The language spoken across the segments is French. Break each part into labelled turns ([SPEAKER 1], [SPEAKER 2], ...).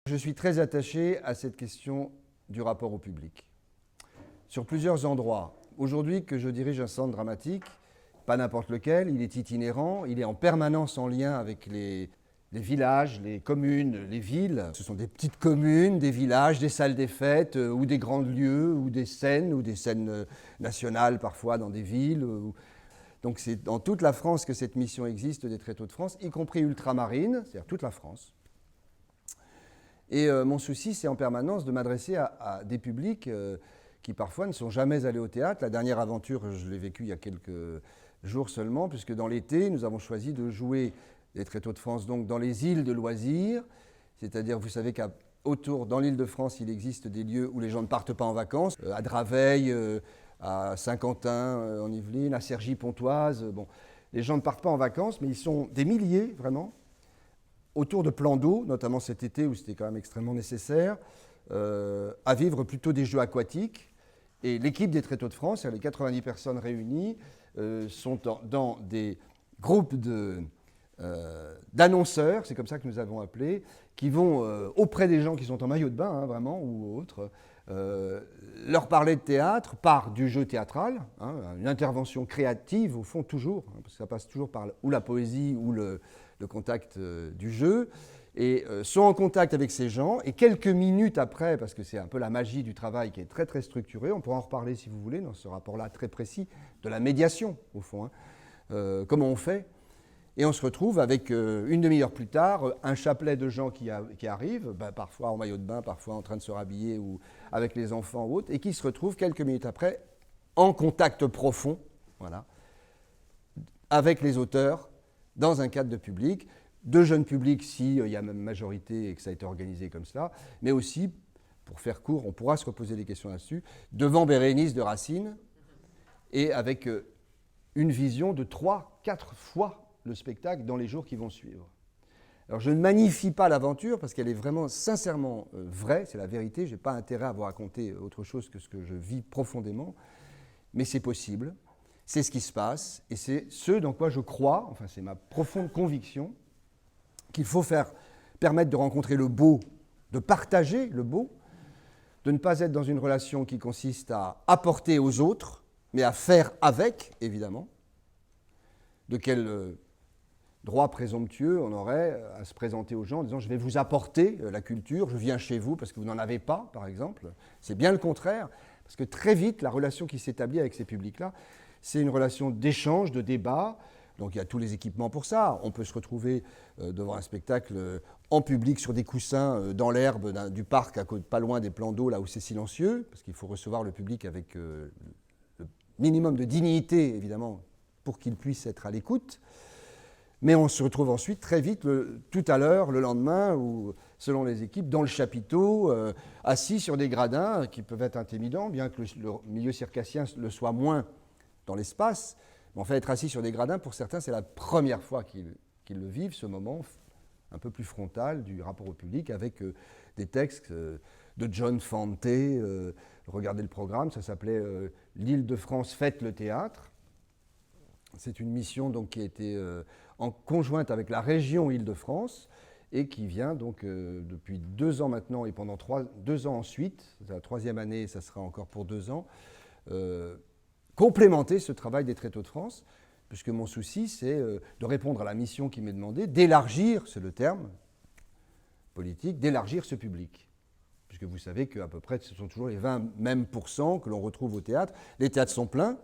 [SPEAKER 1] Je suis très attaché à cette question du rapport au public. Sur plusieurs endroits. Aujourd'hui que je dirige un centre dramatique, pas n'importe lequel, il est itinérant, il est en permanence en lien avec les villages, les communes, les villes. Ce sont des petites communes, des villages, des salles des fêtes, ou des grands lieux, ou des scènes nationales parfois dans des villes. Donc c'est dans toute la France que cette mission existe des Tréteaux de France, y compris ultramarine, c'est-à-dire toute la France. Et mon souci, c'est en permanence de m'adresser à des publics qui parfois ne sont jamais allés au théâtre. La dernière aventure, je l'ai vécue il y a quelques jours seulement, puisque dans l'été, nous avons choisi de jouer les Tréteaux de France donc dans les îles de loisirs. C'est-à-dire, vous savez qu'autour, dans l'île de France, il existe des lieux où les gens ne partent pas en vacances. À Draveil, à Saint-Quentin, en Yvelines, à Cergy-Pontoise. Bon, les gens ne partent pas en vacances, mais ils sont des milliers, vraiment, autour de plans d'eau, notamment cet été où c'était quand même extrêmement nécessaire, à vivre plutôt des jeux aquatiques. Et l'équipe des Tréteaux de France, les 90 personnes réunies, sont dans des groupes d'annonceurs, c'est comme ça que nous avons appelé, qui vont auprès des gens qui sont en maillot de bain, hein, vraiment, ou autres, leur parler de théâtre par du jeu théâtral, hein, une intervention créative, au fond, toujours, hein, parce que ça passe toujours par ou la poésie ou le contact du jeu, et sont en contact avec ces gens, et quelques minutes après, parce que c'est un peu la magie du travail qui est très très structuré, on pourra en reparler si vous voulez, dans ce rapport-là très précis, de la médiation, au fond, hein, comment on fait, et on se retrouve avec une demi-heure plus tard, un chapelet de gens qui arrivent, parfois en maillot de bain, parfois en train de se rhabiller, ou avec les enfants ou autres, et qui se retrouvent quelques minutes après, en contact profond, voilà, avec les auteurs, dans un cadre de public, de jeunes publics s'il y a même majorité et que ça a été organisé comme cela, mais aussi, pour faire court, on pourra se reposer des questions là-dessus, devant Bérénice de Racine, et avec une vision de 3-4 fois le spectacle dans les jours qui vont suivre. Alors je ne magnifie pas l'aventure parce qu'elle est vraiment sincèrement vraie, c'est la vérité, je n'ai pas intérêt à vous raconter autre chose que ce que je vis profondément, mais c'est possible. C'est ce qui se passe, et c'est ce dans quoi je crois, enfin c'est ma profonde conviction, qu'il faut permettre de rencontrer le beau, de partager le beau, de ne pas être dans une relation qui consiste à apporter aux autres, mais à faire avec, évidemment. De quel droit présomptueux on aurait à se présenter aux gens en disant « je vais vous apporter la culture, je viens chez vous parce que vous n'en avez pas », par exemple. C'est bien le contraire, parce que très vite, la relation qui s'établit avec ces publics-là, c'est une relation d'échange, de débat. Donc il y a tous les équipements pour ça. On peut se retrouver devant un spectacle en public sur des coussins dans l'herbe du parc, pas loin des plans d'eau, là où c'est silencieux, parce qu'il faut recevoir le public avec le minimum de dignité, évidemment, pour qu'il puisse être à l'écoute. Mais on se retrouve ensuite très vite, tout à l'heure, le lendemain, ou selon les équipes, dans le chapiteau, assis sur des gradins qui peuvent être intimidants, bien que le milieu circassien le soit moins dans l'espace. Mais en fait, être assis sur des gradins, pour certains, c'est la première fois qu'ils le vivent, ce moment un peu plus frontal du rapport au public, avec des textes de John Fante. Regardez le programme, ça s'appelait « L'île de France fête le théâtre ». C'est une mission donc, qui a été en conjointe avec la région Île-de-France et qui vient donc depuis 2 ans maintenant et pendant 2 ans ensuite, la 3e année, ça sera encore pour 2 ans, complémenter ce travail des Tréteaux de France, puisque mon souci, c'est de répondre à la mission qui m'est demandée, d'élargir, c'est le terme politique, d'élargir ce public. Puisque vous savez qu'à peu près, ce sont toujours les 20 mêmes % que l'on retrouve au théâtre. Les théâtres sont pleins,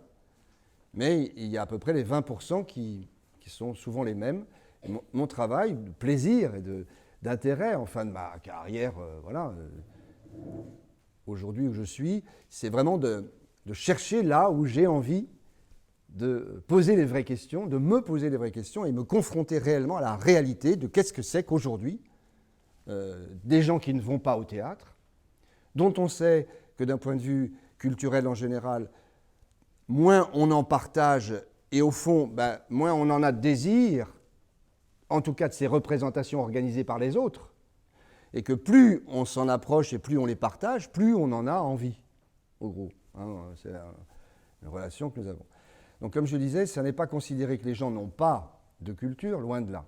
[SPEAKER 1] mais il y a à peu près les 20% qui sont souvent les mêmes. Et mon travail de plaisir et d'intérêt en fin de ma carrière, aujourd'hui où je suis, c'est vraiment de chercher là où j'ai envie de poser les vraies questions, de me poser les vraies questions et me confronter réellement à la réalité de qu'est-ce que c'est qu'aujourd'hui des gens qui ne vont pas au théâtre, dont on sait que d'un point de vue culturel en général, moins on en partage et au fond, moins on en a de désir, en tout cas de ces représentations organisées par les autres, et que plus on s'en approche et plus on les partage, plus on en a envie, au gros. Hein, c'est une relation que nous avons. Donc comme je disais, ça n'est pas considéré que les gens n'ont pas de culture, loin de là.